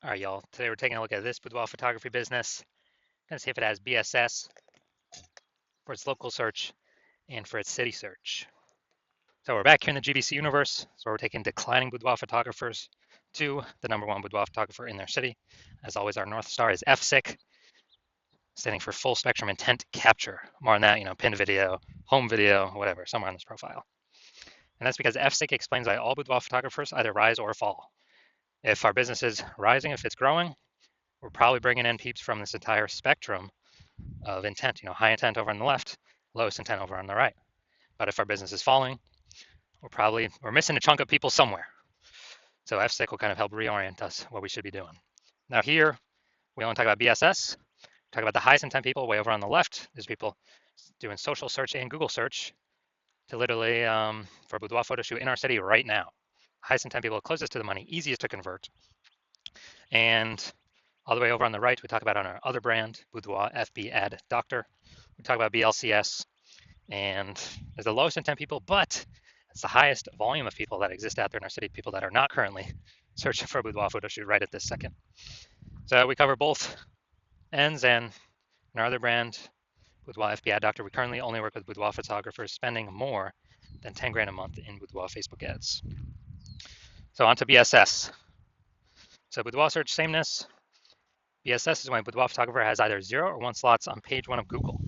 All right, y'all. Today we're taking a look at this boudoir photography business. Gonna see if it has BSS for its local search and for its city search. So we're back here in the GBC universe. So we're taking declining boudoir photographers to the #1 boudoir photographer in their city. As always, our North Star is FSIC, standing for full spectrum intent capture. More on that, pin video, home video, whatever, somewhere on this profile. And that's because FSIC explains why all boudoir photographers either rise or fall. If our business is rising, if it's growing, we're probably bringing in peeps from this entire spectrum of intent, high intent over on the left, lowest intent over on the right. But if our business is falling, we're missing a chunk of people somewhere. So FSIC will kind of help reorient us what we should be doing. Now here, we only talk about BSS, talk about the highest intent people way over on the left. There's people doing social search and Google search to literally for a boudoir photo shoot in our city right now. Highest intent people closest to the money, easiest to convert. And all the way over on the right, we talk about on our other brand, Boudoir FB Ad Doctor. We talk about BLCS, and there's the lowest intent people, but it's the highest volume of people that exist out there in our city, people that are not currently searching for a boudoir photo shoot right at this second. So we cover both ends, and in our other brand, Boudoir FB Ad Doctor, we currently only work with boudoir photographers spending more than 10 grand a month in boudoir Facebook ads. So on to BSS. So boudoir search sameness. BSS is when a boudoir photographer has either 0 or 1 slots on page 1 of Google.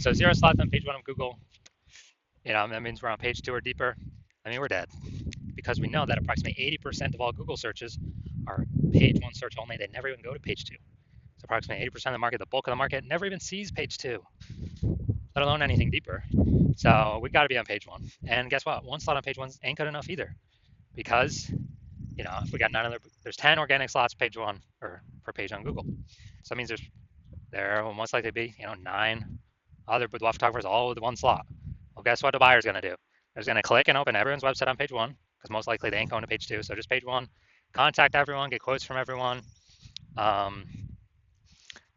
So 0 slots on page 1 of Google, that means we're on page 2 or deeper. I mean, we're dead, because we know that approximately 80% of all Google searches are page 1 search only. They never even go to page 2. So approximately 80% of the market, the bulk of the market, never even sees page 2, let alone anything deeper. So we got to be on page 1. And guess what? 1 slot on page 1 ain't good enough either, because if we got there's 10 organic slots page 1 or per page on Google. So that means there will most likely be 9 other boudoir photographers all with 1 slot. Well, guess what the buyer's going to do? They're going to click and open everyone's website on page 1, because most likely they ain't going to page 2. So just page 1, contact everyone, get quotes from everyone,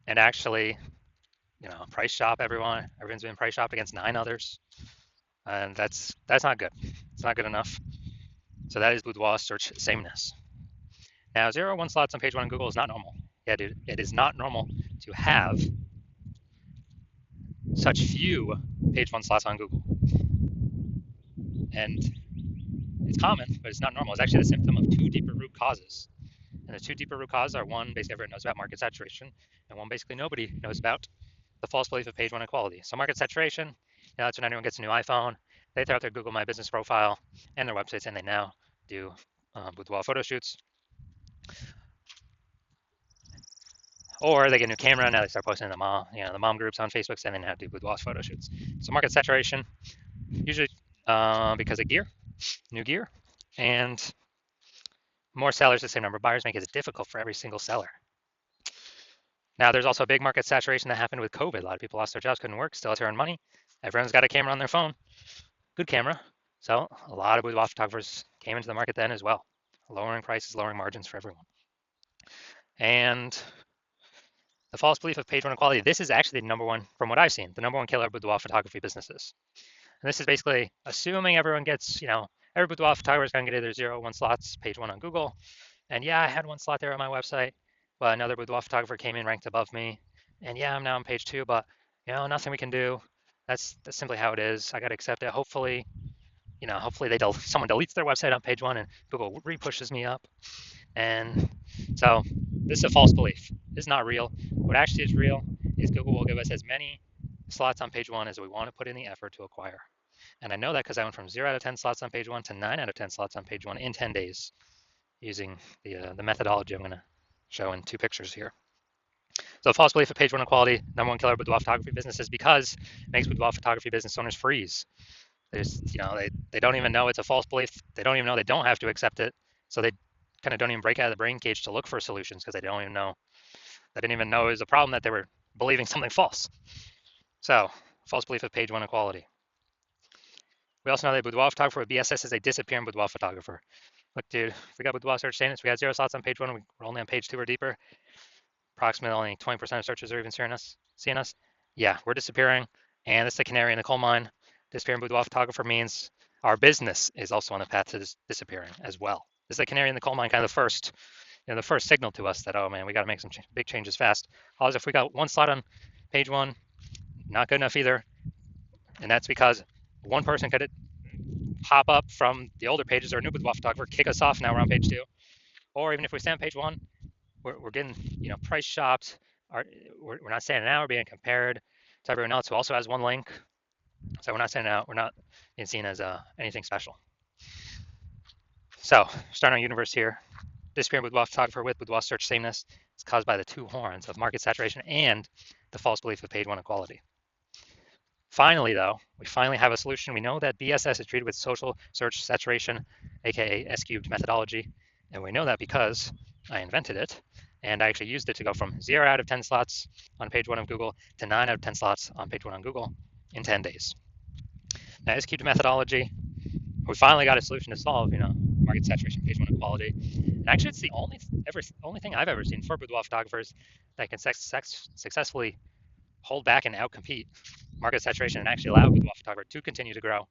and actually, price shop everyone. Everyone's been price shopped against 9 others, and that's not good. It's not good enough. So that is boudoir search sameness. Now, 0 or 1 slots on page 1 on Google is not normal. Yeah, dude, it is not normal to have such few page 1 slots on Google. And it's common, but it's not normal. It's actually the symptom of 2 deeper root causes. And the 2 deeper root causes are, one, basically everyone knows about market saturation, and one, basically nobody knows about the false belief of page 1 equality. So market saturation, that's when anyone gets a new iPhone, they throw out their Google My Business profile and their websites, and they now do boudoir photo shoots. Or they get a new camera, now they start posting the mom groups on Facebook, saying they now do boudoir photo shoots. So market saturation, usually because of new gear, and more sellers, the same number of buyers, make it difficult for every single seller. Now, there's also a big market saturation that happened with COVID. A lot of people lost their jobs, couldn't work, still had to earn money. Everyone's got a camera on their phone, good camera. So a lot of boudoir photographers came into the market then as well, lowering prices, lowering margins for everyone. And the false belief of page 1 equality, this is actually the #1, from what I've seen, the #1 killer of boudoir photography businesses. And this is basically assuming everyone gets, every boudoir photographer is going to get either 0 or 1 slots, page 1 on Google. And yeah, I had 1 slot there on my website, but another boudoir photographer came in ranked above me. And yeah, I'm now on page 2, but nothing we can do. That's simply how it is. I got to accept it. Hopefully, someone deletes their website on page 1 and Google repushes me up. And so this is a false belief. This is not real. What actually is real is Google will give us as many slots on page 1 as we want to put in the effort to acquire. And I know that because I went from 0 out of 10 slots on page 1 to 9 out of 10 slots on page 1 in 10 days using the methodology I'm going to show in 2 pictures here. So the false belief of page 1 equality, #1 killer of boudoir photography business, is because it makes boudoir photography business owners freeze. There's, they don't even know it's a false belief. They don't even know they don't have to accept it. So they kind of don't even break out of the brain cage to look for solutions, because they don't even know. They didn't even know it was a problem that they were believing something false. So false belief of page 1 equality. We also know that boudoir photographer with BSS is a disappearing boudoir photographer. Look, dude, if we got boudoir search sameness, we got 0 slots on page 1, we're only on page 2 or deeper. Approximately only 20% of searches are even seeing us. Yeah, we're disappearing, and it's the canary in the coal mine. Disappearing boudoir photographer means our business is also on the path to disappearing as well. This is the canary in the coal mine, kind of the first the first signal to us that, oh man, we got to make some big changes fast. Always if we got one slot on page one, not good enough either. And that's because one person could pop up from the older pages or a new boudoir photographer, kick us off. Now we're on page two. Or even if we stay on page one, we're getting, price shopped. We're not standing out. We're being compared to everyone else who also has one link. So we're not standing out. We're not being seen as anything special. So starting our universe here. Disappearing boudoir photographer with boudoir search sameness is caused by the two horns of market saturation and the false belief of page one equality. Finally, though, we finally have a solution. We know that BSS is treated with social search saturation, aka S-cubed methodology, and we know that because I invented it, and I actually used it to go from 0 out of 10 slots on page one of Google to 9 out of 10 slots on page one on Google in 10 days. Now, S-cubed methodology, we finally got a solution to solve, market saturation, page one equality. And actually, it's the only thing I've ever seen for boudoir photographers that can successfully hold back and outcompete market saturation and actually allow a boudoir photographer to continue to grow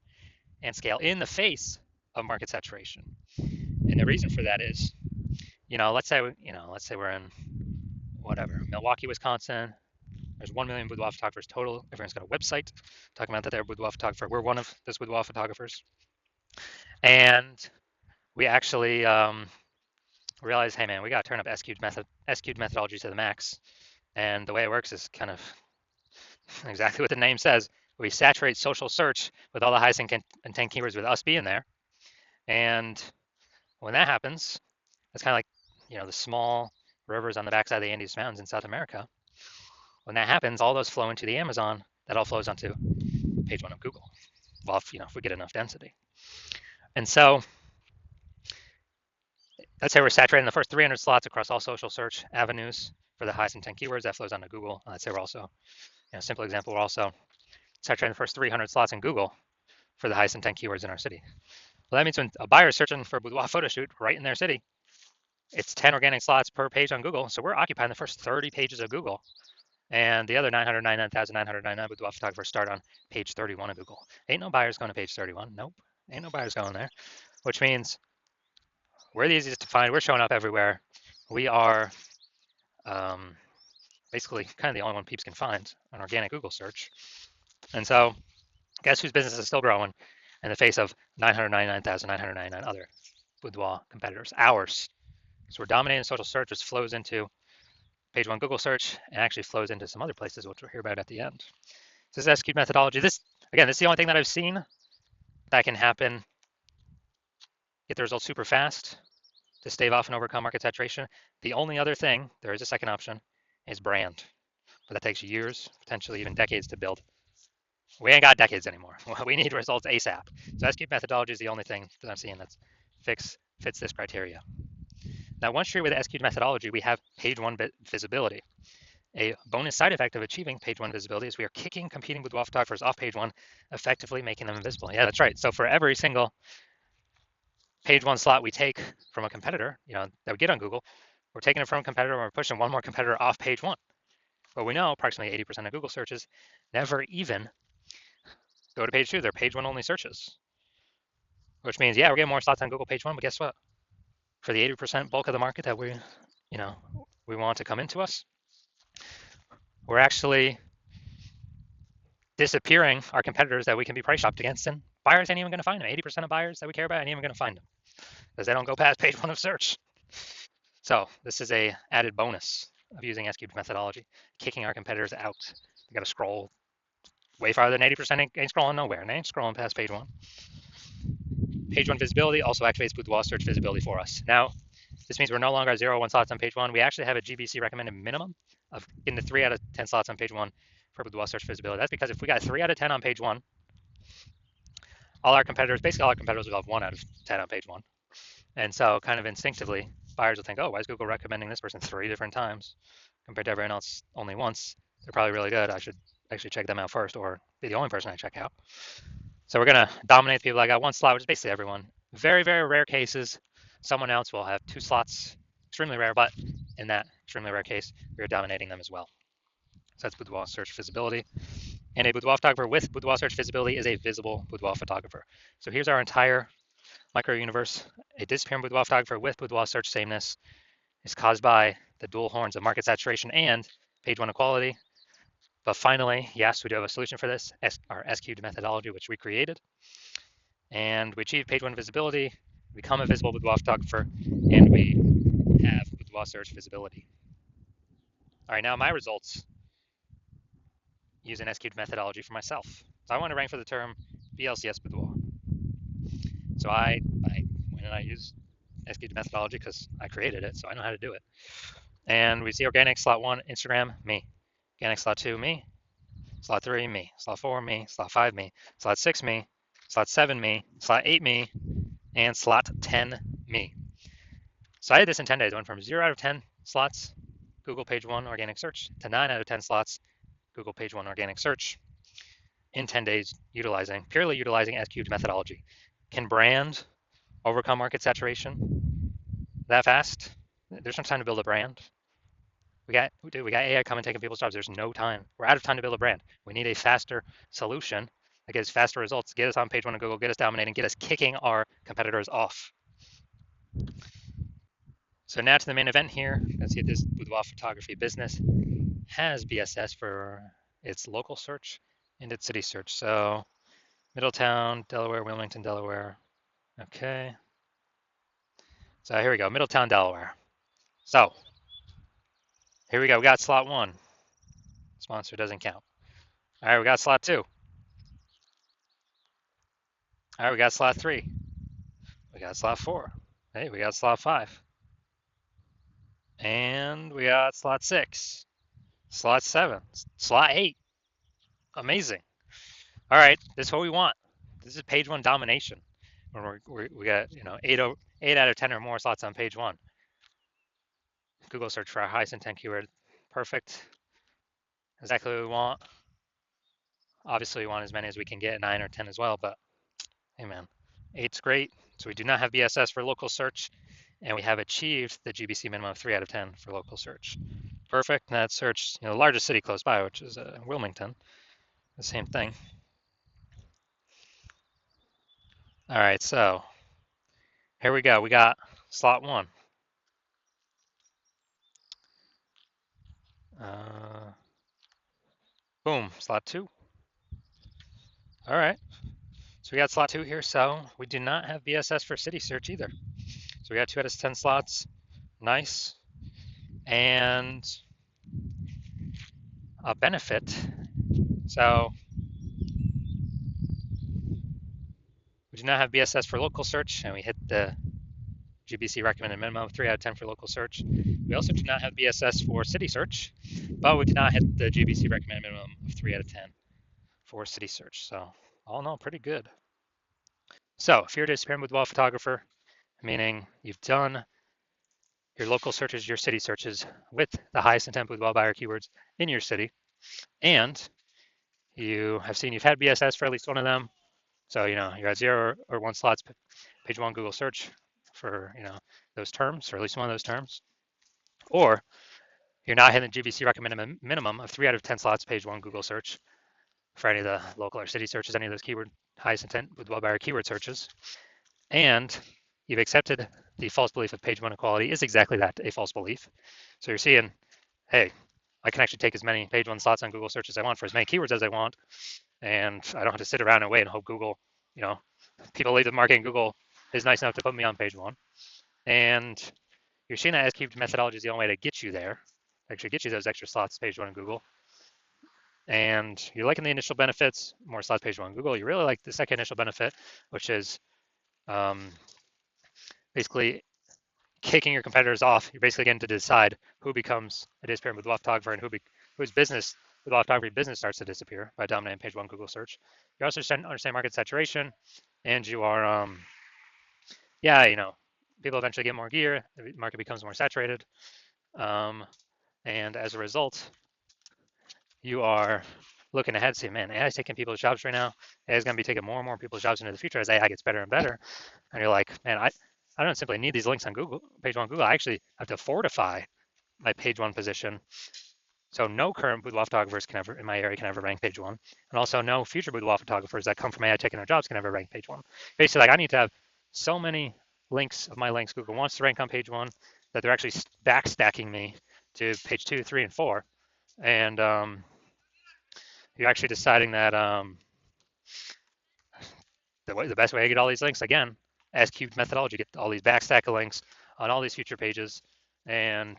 and scale in the face of market saturation. And the reason for that is, let's say we're in Milwaukee, Wisconsin. There's 1 million boudoir photographers total. Everyone's got a website talking about that they're a boudoir photographer. We're one of those boudoir photographers. And we actually realized, hey man, we got to turn up S-cubed methodology to the max. And the way it works is kind of exactly what the name says. We saturate social search with all the highest intent keywords with us being there. And when that happens, it's kind of like, the small rivers on the backside of the Andes Mountains in South America. When that happens, all those flow into the Amazon. That all flows onto page one of Google. Well, if we get enough density. And so let's say we're saturating the first 300 slots across all social search avenues for the highest intent keywords. That flows onto Google. Let's say we're also, simple example, we're also saturating the first 300 slots in Google for the highest intent keywords in our city. Well, that means when a buyer is searching for a boudoir photo shoot right in their city, it's 10 organic slots per page on Google. So we're occupying the first 30 pages of Google. And the other 999,999 boudoir photographers start on page 31 of Google. Ain't no buyers going to page 31. Nope. Ain't no buyers going there. Which means we're the easiest to find. We're showing up everywhere. We are basically kind of the only one peeps can find on organic Google search. And so guess whose business is still growing in the face of 999,999 other boudoir competitors? Ours. So we're dominating social search, which flows into page one Google search and actually flows into some other places, which we'll hear about at the end. So this is S-cubed methodology. This is the only thing that I've seen that can happen, get the results super fast to stave off and overcome market saturation. The only other thing, there is a second option, is brand. But that takes years, potentially even decades to build. We ain't got decades anymore. We need results ASAP. So S-cubed methodology is the only thing that I'm seeing that fits this criteria. Now, once you're with S-cubed methodology, we have page one visibility. A bonus side effect of achieving page one visibility is we are kicking competing boudoir photographers off page one, effectively making them invisible. Yeah, that's right. So for every single page one slot we take from a competitor, that we get on Google, we're taking it from a competitor and we're pushing one more competitor off page one. But we know approximately 80% of Google searches never even go to page two. They're page one only searches, which means, yeah, we're getting more slots on Google page one, but guess what? For the 80% bulk of the market that we want to come into us, we're actually disappearing our competitors that we can be price shopped against, and buyers ain't even going to find them. 80% of buyers that we care about ain't even going to find them because they don't go past page one of search. So this is a added bonus of using S-cubed methodology, kicking our competitors out. You got to scroll way farther than 80% ain't scrolling nowhere, and they ain't scrolling past page one. Page one visibility also activates boudoir search visibility for us. Now, this means we're no longer at 0 or 1 slots on page one. We actually have a GBC recommended minimum of getting to 3 out of 10 slots on page one for boudoir search visibility. That's because if we got 3 out of 10 on page one, basically all our competitors will have 1 out of 10 on page one. And so kind of instinctively, buyers will think, oh, why is Google recommending this person 3 different times compared to everyone else only once? They're probably really good. I should actually check them out first or be the only person I check out. So we're going to dominate the people that got 1 slot, which is basically everyone. Very, very rare cases, someone else will have 2 slots. Extremely rare, but in that extremely rare case, we are dominating them as well. So that's boudoir search visibility. And a boudoir photographer with boudoir search visibility is a visible boudoir photographer. So here's our entire micro universe. A disappearing boudoir photographer with boudoir search sameness is caused by the dual horns of market saturation and page one equality. But finally, yes, we do have a solution for this, our S-cubed methodology, which we created. And we achieve page one visibility, become a visible boudoir photographer, and we have boudoir search visibility. All right, now my results use an S-cubed methodology for myself. So I want to rank for the term BLCS boudoir. So I went and I used S-cubed methodology because I created it, so I know how to do it. And we see organic, slot 1, Instagram, me. Organic, slot 2, me. Slot 3, me. Slot 4, me. Slot 5, me. Slot 6, me. Slot 7, me. Slot 8, me. And slot 10, me. So I did this in 10 days. I went from 0 out of 10 slots, Google page 1 organic search, to 9 out of 10 slots, Google page 1 organic search in 10 days, purely utilizing S-cubed methodology. Can brand overcome market saturation that fast? There's no time to build a brand. We got AI coming taking people's jobs. There's no time. We're out of time to build a brand. We need a faster solution that gets faster results, get us on page 1 of Google, get us dominating, get us kicking our competitors off. So now to the main event here. Let's see if this boudoir photography business has BSS for its local search and its city search. So Middletown, Delaware, Wilmington, Delaware. Okay. So here we go, Middletown, Delaware. So here we go. We got slot 1. Sponsor doesn't count. All right, we got slot 2. All right, we got slot 3. We got slot 4. Hey, we got slot 5. And we got slot 6. Slot 7. Slot 8. Amazing. All right, this is what we want. This is page 1 domination. When we got 8 out of 10 or more slots on page 1. Google search for our highest intent keyword. Perfect. Exactly what we want. Obviously, we want as many as we can get, 9 or 10 as well, but hey man, 8's great. So we do not have BSS for local search, and we have achieved the GBC minimum of 3 out of 10 for local search. Perfect. And that search, the largest city close by, which is Wilmington, the same thing. All right, so here we go. We got slot 1. Boom, slot 2. All right, so we got slot 2 here. So we do not have BSS for city search either. So we got 2 out of 10 slots. Nice. And a benefit. So we do not have BSS for local search, and we hit the GBC recommended minimum of 3 out of 10 for local search. We also do not have BSS for city search, but we did not hit the GBC recommended minimum of 3 out of 10 for city search. So all in all, pretty good. So if you're a disappearing boudoir photographer, meaning you've done your local searches, your city searches with the highest intent boudoir buyer keywords in your city, and you have seen you've had BSS for at least one of them. So, you're at 0 or 1 slots, page 1 Google search for, those terms, or at least one of those terms. Or you're not hitting the GBC recommended minimum of 3 out of 10 slots, page 1 Google search for any of the local or city searches, any of those keyword highest intent with buyer keyword searches. And you've accepted the false belief of page 1 equality is exactly that, a false belief. So you're seeing, hey, I can actually take as many page 1 slots on Google search as I want for as many keywords as I want. And I don't have to sit around and wait and hope Google, people leave the market and Google is nice enough to put me on page 1. And you're seeing that S-cubed methodology is the only way to get you there, actually get you those extra slots, page 1 in Google. And you're liking the initial benefits, more slots, page 1 in Google. You really like the second initial benefit, which is basically kicking your competitors off. You're basically getting to decide who becomes a disappearing boudoir photographer and whose business, boudoir photography business, starts to disappear by dominating page 1 Google search. You also understand market saturation, and you are, people eventually get more gear, the market becomes more saturated, and as a result, you are looking ahead, saying, man, AI is taking people's jobs right now. AI is going to be taking more and more people's jobs into the future as AI gets better and better. And you're like, man, I don't simply need these links on Google, page 1 Google. I actually have to fortify my page 1 position. So no current boudoir photographers in my area can ever rank page 1. And also no future boudoir photographers that come from AI taking their jobs can ever rank page 1. Basically, I need to have so many links of my links Google wants to rank on page 1 that they're actually backstacking me to page 2, 3, and 4. And you're actually deciding that the best way to get all these links, again, S cubed methodology, get all these backstack of links on all these future pages, and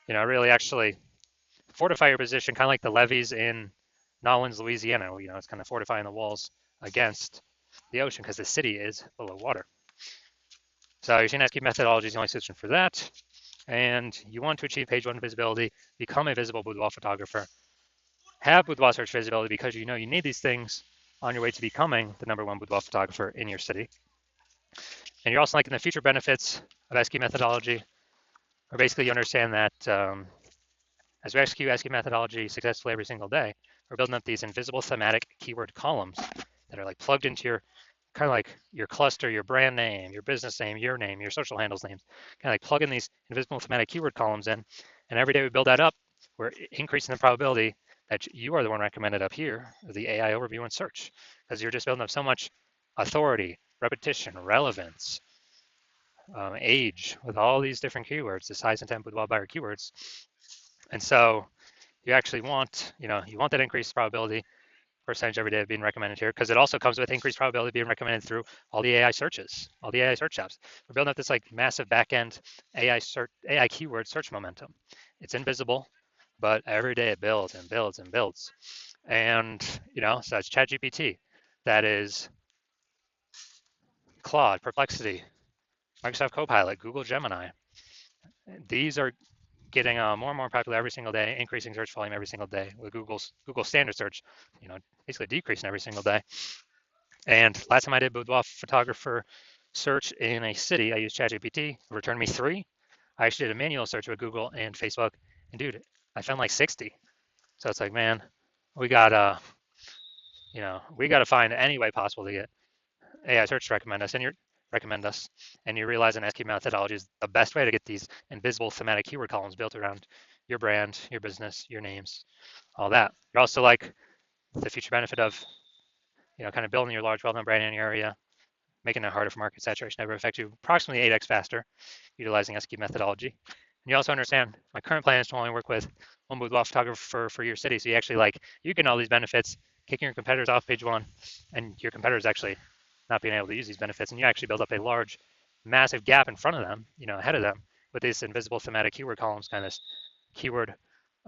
really actually fortify your position, kind of like the levees in Nolens, Louisiana. It's kind of fortifying the walls against the ocean because the city is below water. So your CNSQ methodology is the only solution for that. And you want to achieve page 1 visibility, become a visible boudoir photographer, have boudoir search visibility because you need these things on your way to becoming the #1 boudoir photographer in your city. And you're also liking the future benefits of SQ methodology, or basically you understand that as we execute SQ methodology successfully every single day, we're building up these invisible thematic keyword columns that are like plugged into your kind of like your cluster, your brand name, your business name, your social handles names, kind of like plugging these invisible thematic keyword columns in. And every day we build that up, we're increasing the probability that you are the one recommended up here, the AI overview and search, because you're just building up so much authority, repetition, relevance, age, with all these different keywords, the size, intent, boudoir buyer keywords. And so you actually want, you want that increased probability percentage every day of being recommended here, because it also comes with increased probability of being recommended through all the AI searches, all the AI search apps. We're building up this like massive backend AI keyword search momentum. It's invisible, but every day it builds and builds and builds. And so it's ChatGPT, that is Claude, Perplexity, Microsoft Copilot, Google Gemini. These are getting more and more popular every single day, increasing search volume every single day, with Google standard search, basically decreasing every single day. And last time I did boudoir photographer search in a city, I used ChatGPT. It returned me 3. I actually did a manual search with Google and Facebook, and dude, I found like 60. So it's like, man, we gotta find any way possible to get AI search to recommend us, and you realize an SQ methodology is the best way to get these invisible thematic keyword columns built around your brand, your business, your names, all that. You're also like the future benefit of, kind of building your large, well-known brand in your area, making it harder for market saturation to ever affect you approximately 8x faster, utilizing SQ methodology. And you also understand my current plan is to only work with one boudoir photographer for your city. So you get all these benefits, kicking your competitors off page 1, and your competitors actually not being able to use these benefits, and you actually build up a large, massive gap in front of them, ahead of them, with these invisible thematic keyword columns, kind of keyword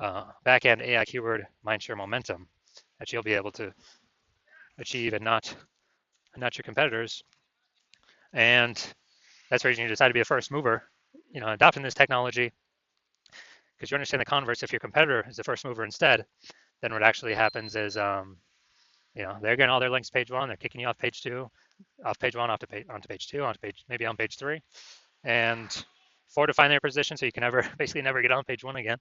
backend AI keyword mindshare momentum that you'll be able to achieve, and not your competitors. And that's the reason you decide to be a first mover, adopting this technology, because you understand the converse. If your competitor is the first mover instead, then what actually happens is, they're getting all their links page 1, they're kicking you off page 2, off page 1, onto page 2, maybe on page 3, and fortifying their position so you can basically never get on page 1 again.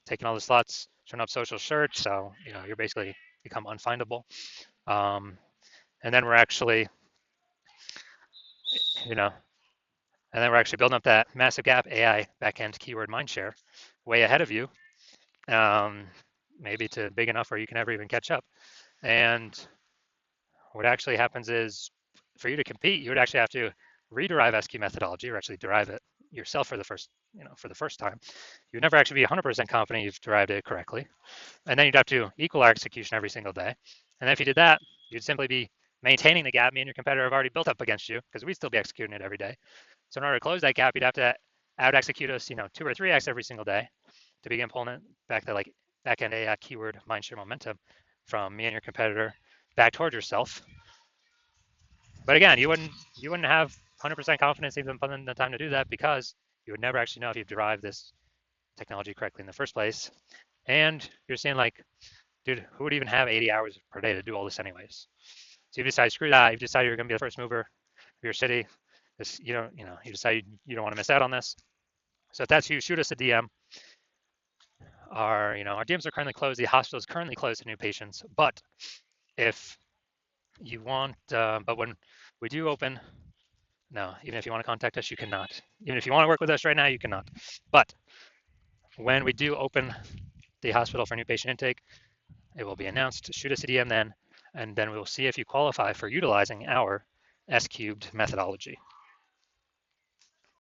Taking all the slots, turn up social search, so you're basically become unfindable. And then we're actually, building up that massive gap AI backend keyword mindshare way ahead of you, maybe to big enough where you can never even catch up. And what actually happens is, for you to compete, you would actually have to rederive SQ methodology, or actually derive it yourself for the first time. You'd never actually be 100% confident you've derived it correctly. And then you'd have to equal our execution every single day. And then if you did that, you'd simply be maintaining the gap me and your competitor have already built up against you, because we'd still be executing it every day. So in order to close that gap, you'd have to out execute us, 2 or 3x every single day to begin pulling it back, to like back-end AI keyword mindshare momentum from me and your competitor back towards yourself. But again, you wouldn't have 100% confidence even putting in the time to do that, because you would never actually know if you've derived this technology correctly in the first place. And you're saying like, dude, who would even have 80 hours per day to do all this anyways? So you decide, screw that. You've decided you're going to be the first mover of your city. You decide you don't want to miss out on this. So if that's you, shoot us a DM. Our DMs are currently closed. The hospital is currently closed to new patients. But if you want, but when we do open, no, even if you want to contact us, you cannot. Even if you want to work with us right now, you cannot. But when we do open the hospital for new patient intake, it will be announced. Shoot us a DM then, and then we will see if you qualify for utilizing our S cubed methodology.